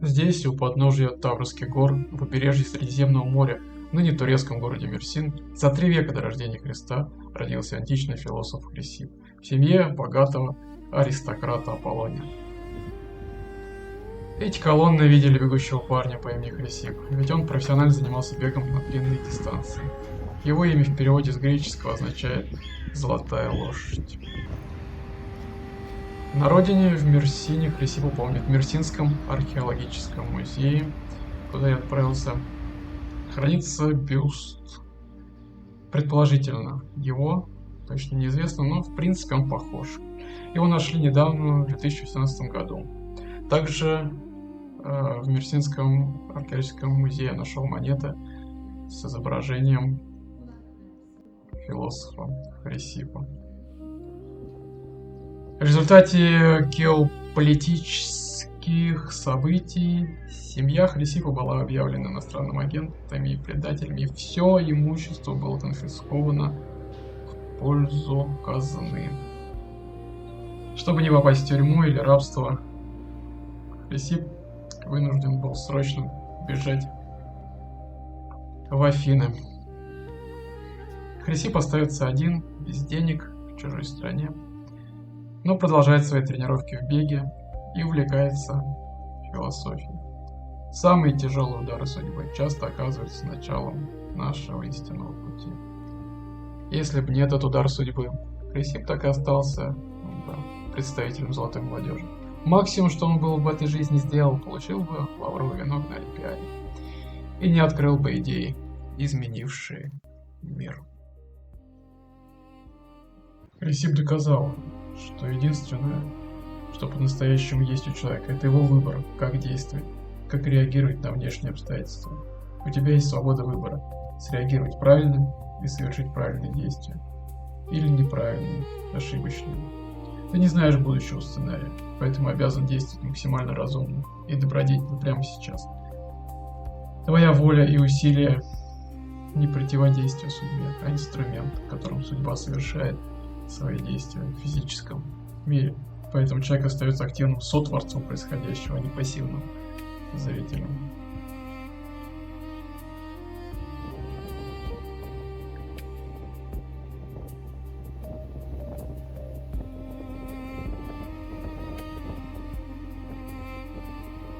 Здесь, у подножия Таврских гор, в побережье Средиземного моря, ныне турецком городе Мерсин, за 3 века до рождения Христа родился античный философ Хрисип в семье богатого аристократа Аполлония. Эти колонны видели бегущего парня по имени Хрисип, ведь он профессионально занимался бегом на длинные дистанции. Его имя в переводе с греческого означает «золотая лошадь». На родине, в Мерсине, Хрисипа помнят в Мерсинском археологическом музее, куда я отправился, хранится бюст. Предположительно, его, точно неизвестно, но в принципе он похож. Его нашли недавно, в 2018 году. Также в Мерсинском археологическом музее я нашел монеты с изображением философа Хрисипа. В результате геополитических событий семья Хрисипа была объявлена иностранным агентами и предателями, и все имущество было конфисковано в пользу казны. Чтобы не попасть в тюрьму или рабство, Хрисип вынужден был срочно бежать в Афины. Хрисип остается один, без денег, в чужой стране, но продолжает свои тренировки в беге и увлекается философией. Самые тяжелые удары судьбы часто оказываются началом нашего истинного пути. Если бы не этот удар судьбы, Хрисип так и остался представителем золотой молодежи. Максимум, что он был в этой жизни сделал, получил бы лавровый венок на Олимпиаде и не открыл бы идеи, изменившие мир. Хрисип доказал, что единственное, что по-настоящему есть у человека, это его выбор, как действовать, как реагировать на внешние обстоятельства. У тебя есть свобода выбора, среагировать правильно и совершить правильные действия, или неправильные, ошибочные. Ты не знаешь будущего сценария, поэтому обязан действовать максимально разумно и добродетельно прямо сейчас. Твоя воля и усилия не противодействие судьбе, а инструмент, которым судьба совершает свои действия в физическом мире. Поэтому человек остается активным сотворцом происходящего, а не пассивным зрителем.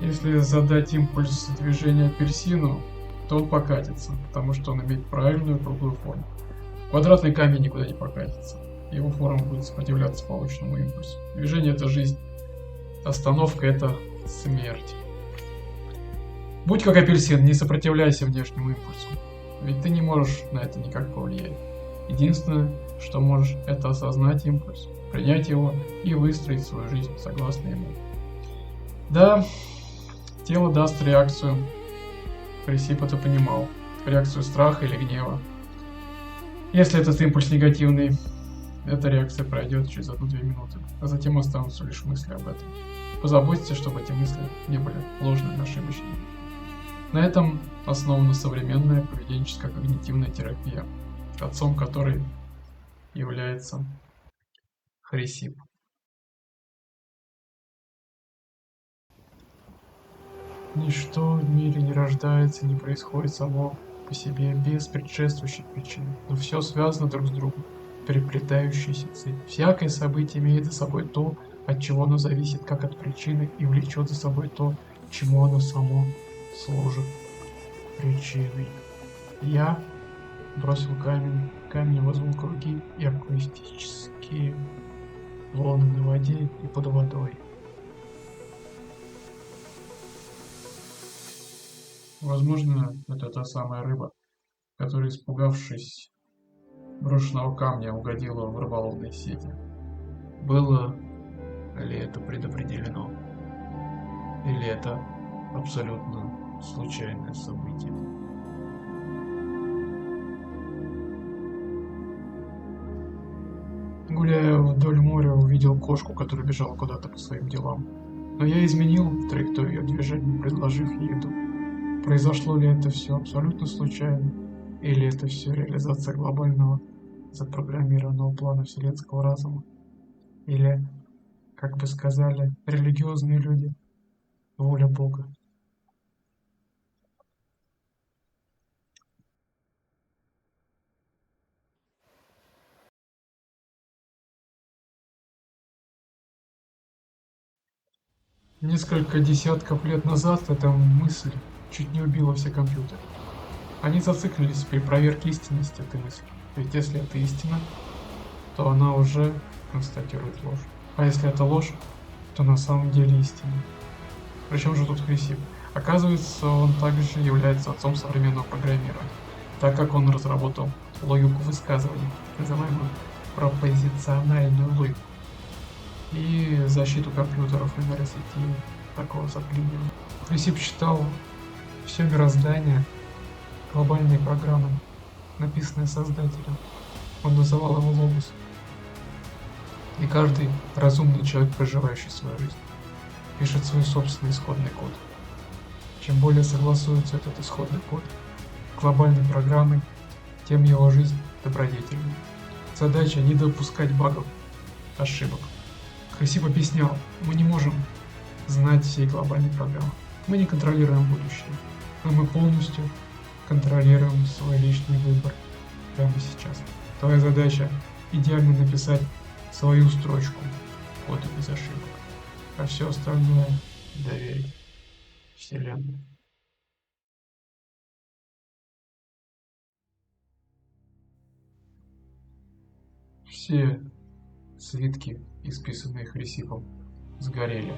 Если задать импульс движения апельсину, то он покатится, потому что он имеет правильную круглую форму. Квадратный камень никуда не покатится. Его форма будет сопротивляться полученному импульсу. Движение — это жизнь. Остановка — это смерть. Будь как апельсин, не сопротивляйся внешнему импульсу. Ведь ты не можешь на это никак повлиять. Единственное, что можешь, это осознать импульс, принять его и выстроить свою жизнь согласно ему. Да, тело даст реакцию. Хрисип это понимал. Реакцию страха или гнева. Если этот импульс негативный, эта реакция пройдет через 1-2 минуты, а затем останутся лишь мысли об этом. Позаботьтесь, чтобы эти мысли не были ложными, ошибочными. На этом основана современная поведенческая когнитивная терапия, отцом которой является Хрисип. Ничто в мире не рождается, не происходит само по себе без предшествующих причин, но все связано друг с другом, переплетающиеся цепи. Всякое событие имеет за собой то, от чего оно зависит, как от причины, и влечет за собой то, чему оно само служит причиной. Я бросил камень, камень вызвал круги и акустические волны на воде и под водой. Возможно, это та самая рыба, которая, испугавшись брошенного камня, угодила в рыболовные сети. Было ли это предопределено? Или это абсолютно случайное событие? Гуляя вдоль моря, увидел кошку, которая бежала куда-то по своим делам. Но я изменил траекторию ее движения, предложив ей еду. Произошло ли это все абсолютно случайно? Или это все реализация глобального запрограммированного плана вселенского разума? Или, как бы сказали религиозные люди, воля Бога? Несколько десятков лет назад эта мысль чуть не убила все компьютеры. Они зациклились при проверке истинности этой мысли. Ведь если это истина, то она уже констатирует ложь. А если это ложь, то на самом деле истина. Причем же тут Хрисип? Оказывается, он также является отцом современного программирования, так как он разработал логику высказывания, называемую пропозициональную логику, и защиту компьютеров и нейросетей такого заклинивания. Хрисип считал все мироздание глобальной программой, написанной создателем. Он называл его логос. И каждый разумный человек, проживающий свою жизнь, пишет свой собственный исходный код. Чем более согласуется этот исходный код глобальной программой, тем его жизнь добродетельнее. Задача не допускать багов, ошибок. Хрисип объяснял, мы не можем знать всей глобальной программы. Мы не контролируем будущее, но мы полностью контролируем свой личный выбор прямо сейчас. Твоя задача идеально написать свою строчку кода без ошибок, а все остальное доверить Вселенной. Все свитки, исписанные Хрисипом, сгорели,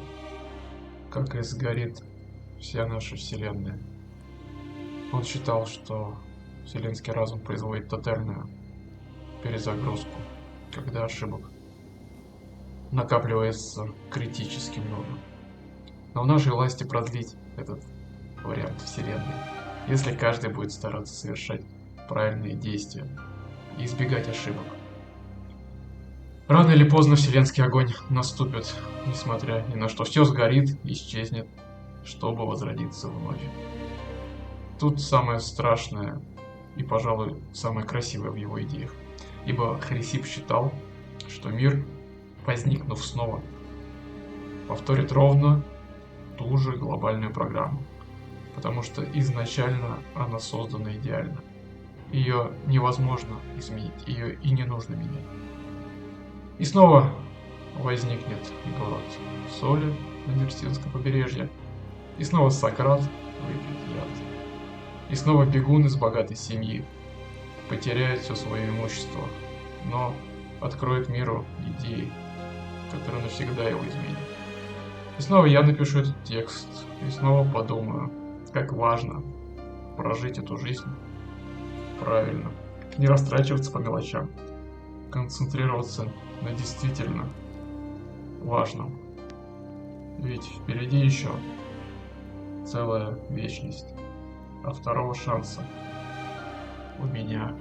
как и сгорит вся наша Вселенная. Он считал, что вселенский разум производит тотальную перезагрузку, когда ошибок накапливается критически много. Но в нашей власти продлить этот вариант Вселенной, если каждый будет стараться совершать правильные действия и избегать ошибок. Рано или поздно вселенский огонь наступит, несмотря ни на что. Все сгорит, исчезнет, чтобы возродиться вновь. Тут самое страшное и, пожалуй, самое красивое в его идеях. Ибо Хрисип считал, что мир, возникнув снова, повторит ровно ту же глобальную программу. Потому что изначально она создана идеально. Ее невозможно изменить, ее и не нужно менять. И снова возникнет город соли на Мерсинском побережье. И снова Сократ выпьет яд. И снова бегун из богатой семьи потеряет все свое имущество, но откроет миру идеи, которые навсегда его изменят. И снова я напишу этот текст, и снова подумаю, как важно прожить эту жизнь правильно, не растрачиваться по мелочам, концентрироваться на действительно важном. Ведь впереди еще целая вечность, а второго шанса у меня